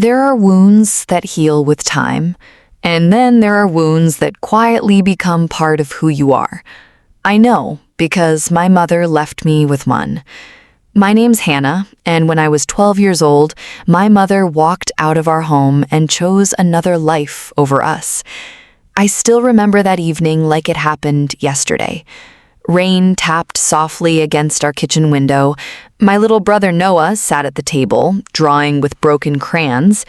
There are wounds that heal with time, and then there are wounds that quietly become part of who you are. I know because my mother left me with one. My name's Hannah, and when I was 12 years old, my mother walked out of our home and chose another life over us. I still remember that evening like it happened yesterday. Rain tapped softly against our kitchen window. My little brother Noah sat at the table, drawing with broken crayons.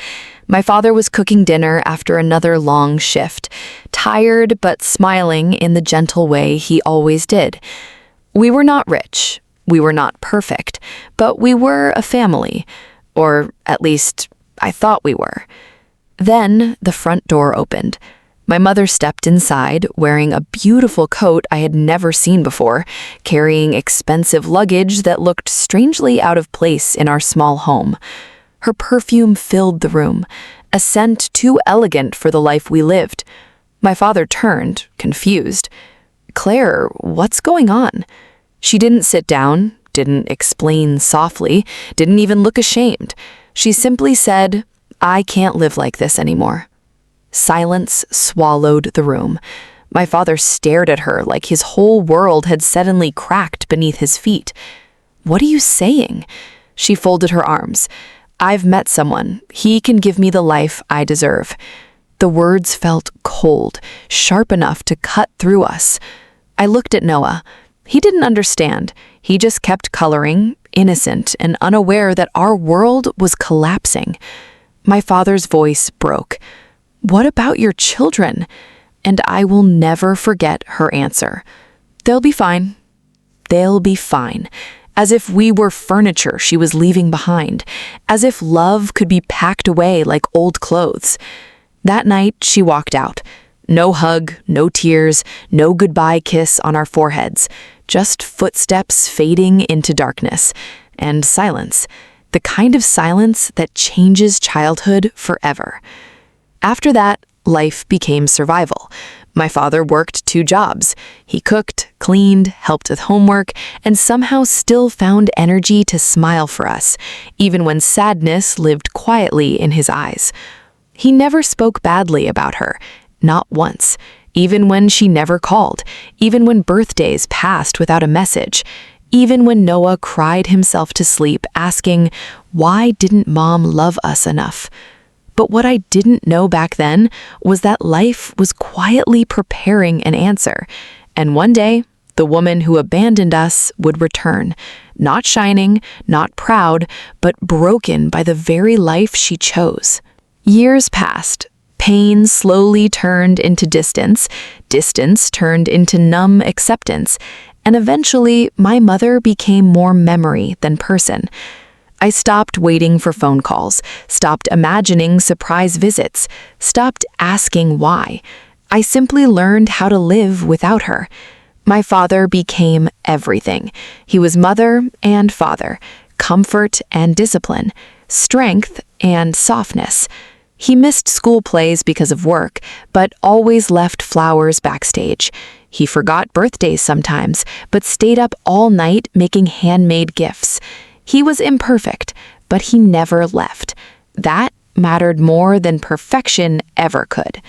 My father was cooking dinner after another long shift, tired but smiling in the gentle way he always did. We were not rich. We were not perfect, but we were a family, or at least I thought we were. Then the front door opened. My mother stepped inside, wearing a beautiful coat I had never seen before, carrying expensive luggage that looked strangely out of place in our small home. Her perfume filled the room, a scent too elegant for the life we lived. My father turned, confused. "Claire, what's going on?" She didn't sit down, didn't explain softly, didn't even look ashamed. She simply said, "I can't live like this anymore." Silence swallowed the room. My father stared at her like his whole world had suddenly cracked beneath his feet. "What are you saying?" She folded her arms. "I've met someone. He can give me the life I deserve." The words felt cold, sharp enough to cut through us. I looked at Noah. He didn't understand. He just kept coloring, innocent and unaware that our world was collapsing. My father's voice broke. "What about your children?" And I will never forget her answer. "They'll be fine. They'll be fine." As if we were furniture she was leaving behind. As if love could be packed away like old clothes. That night she walked out. No hug, no tears, no goodbye kiss on our foreheads. Just footsteps fading into darkness. And silence. The kind of silence that changes childhood forever. After that, life became survival. My father worked 2 jobs. He cooked, cleaned, helped with homework, and somehow still found energy to smile for us, even when sadness lived quietly in his eyes. He never spoke badly about her, not once, even when she never called, even when birthdays passed without a message, even when Noah cried himself to sleep asking, "Why didn't Mom love us enough?" But what I didn't know back then was that life was quietly preparing an answer. And one day, the woman who abandoned us would return, not shining, not proud, but broken by the very life she chose. Years passed. Pain slowly turned into distance. Distance turned into numb acceptance. And eventually, my mother became more memory than person. I stopped waiting for phone calls, stopped imagining surprise visits, stopped asking why. I simply learned how to live without her. My father became everything. He was mother and father, comfort and discipline, strength and softness. He missed school plays because of work, but always left flowers backstage. He forgot birthdays sometimes, but stayed up all night making handmade gifts. He was imperfect, but he never left. That mattered more than perfection ever could.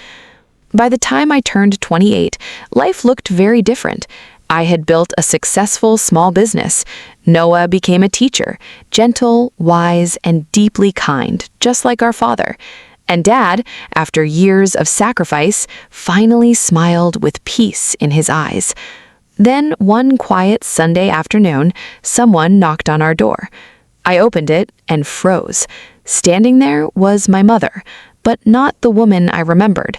By the time I turned 28, life looked very different. I had built a successful small business. Noah became a teacher, gentle, wise, and deeply kind, just like our father. And Dad, after years of sacrifice, finally smiled with peace in his eyes. Then, one quiet Sunday afternoon, someone knocked on our door. I opened it and froze. Standing there was my mother, but not the woman I remembered.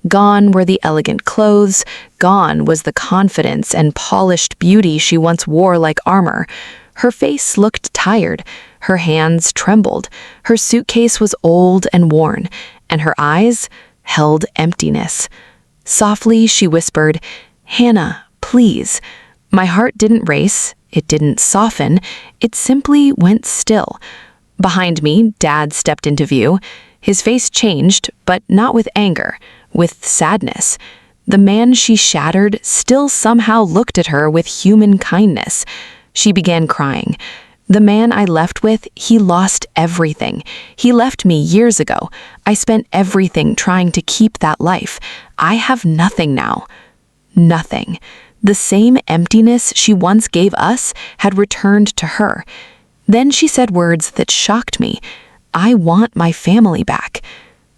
Gone were the elegant clothes, gone was the confidence and polished beauty she once wore like armor. Her face looked tired, her hands trembled, her suitcase was old and worn, and her eyes held emptiness. Softly she whispered, "Hannah, please." My heart didn't race, it didn't soften, it simply went still. Behind me, Dad stepped into view. His face changed, but not with anger, with sadness. The man she shattered still somehow looked at her with human kindness. She began crying. The man I left with, he lost everything. He left me years ago. I spent everything trying to keep that life. I have nothing now. Nothing. The same emptiness she once gave us had returned to her. Then she said words that shocked me. I want my family back.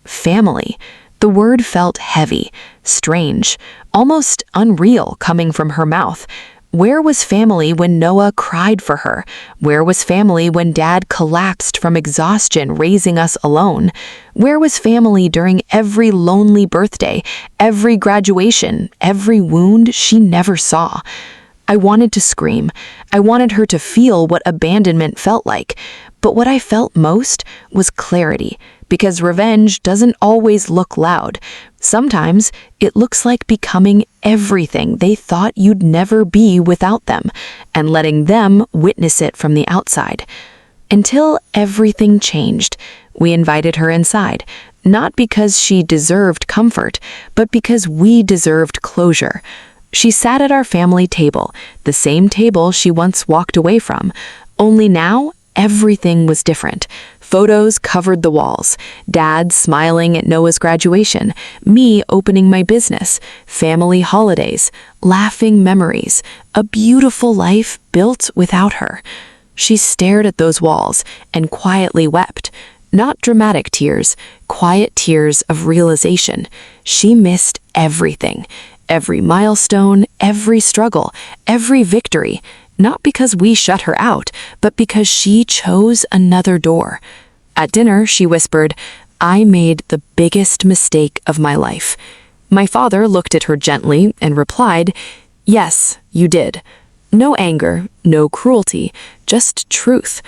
Family. The word felt heavy, strange, almost unreal coming from her mouth. Where was family when Noah cried for her? Where was family when Dad collapsed from exhaustion raising us alone? Where was family during every lonely birthday, every graduation, every wound she never saw? I wanted to scream. I wanted her to feel what abandonment felt like. But what I felt most was clarity, because revenge doesn't always look loud. Sometimes it looks like becoming everything they thought you'd never be without them, and letting them witness it from the outside. Until everything changed, we invited her inside, not because she deserved comfort, but because we deserved closure. She sat at our family table, the same table she once walked away from, only now everything was different. Photos covered the walls. Dad smiling at Noah's graduation, me opening my business, family holidays, laughing memories, a beautiful life built without her. She stared at those walls and quietly wept. Not dramatic tears, quiet tears of realization. She missed everything. Every milestone, every struggle, every victory. Not because we shut her out, but because she chose another door. At dinner, she whispered, I made the biggest mistake of my life. My father looked at her gently and replied, Yes, you did. No anger, no cruelty, just truth.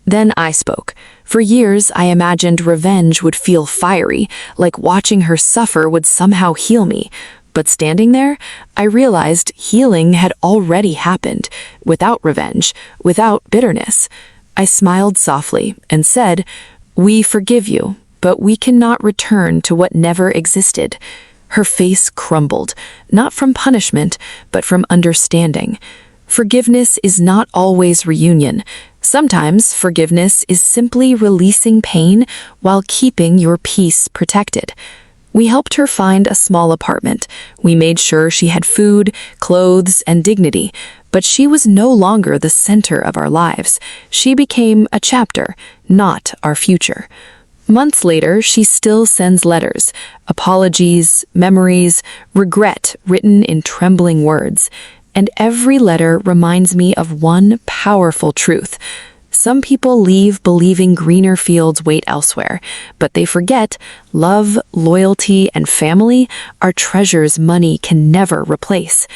Then I spoke. For years, I imagined revenge would feel fiery, like watching her suffer would somehow heal me. But standing there, I realized healing had already happened, without revenge, without bitterness. I smiled softly and said, We forgive you, but we cannot return to what never existed. Her face crumbled, not from punishment, but from understanding. Forgiveness is not always reunion. Sometimes forgiveness is simply releasing pain while keeping your peace protected. We helped her find a small apartment. We made sure she had food, clothes, and dignity. But she was no longer the center of our lives. She became a chapter, not our future. Months later, she still sends letters, apologies, memories, regret written in trembling words. And every letter reminds me of one powerful truth. Some people leave believing greener fields wait elsewhere, but they forget love, loyalty, and family are treasures money can never replace.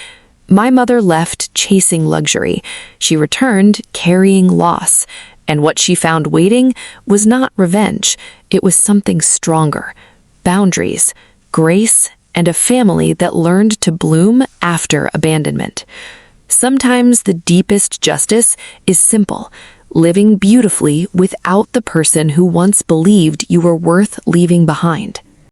My mother left chasing luxury. She returned carrying loss. And what she found waiting was not revenge. It was something stronger. Boundaries, grace, and a family that learned to bloom after abandonment. Sometimes the deepest justice is simple. Living beautifully without the person who once believed you were worth leaving behind.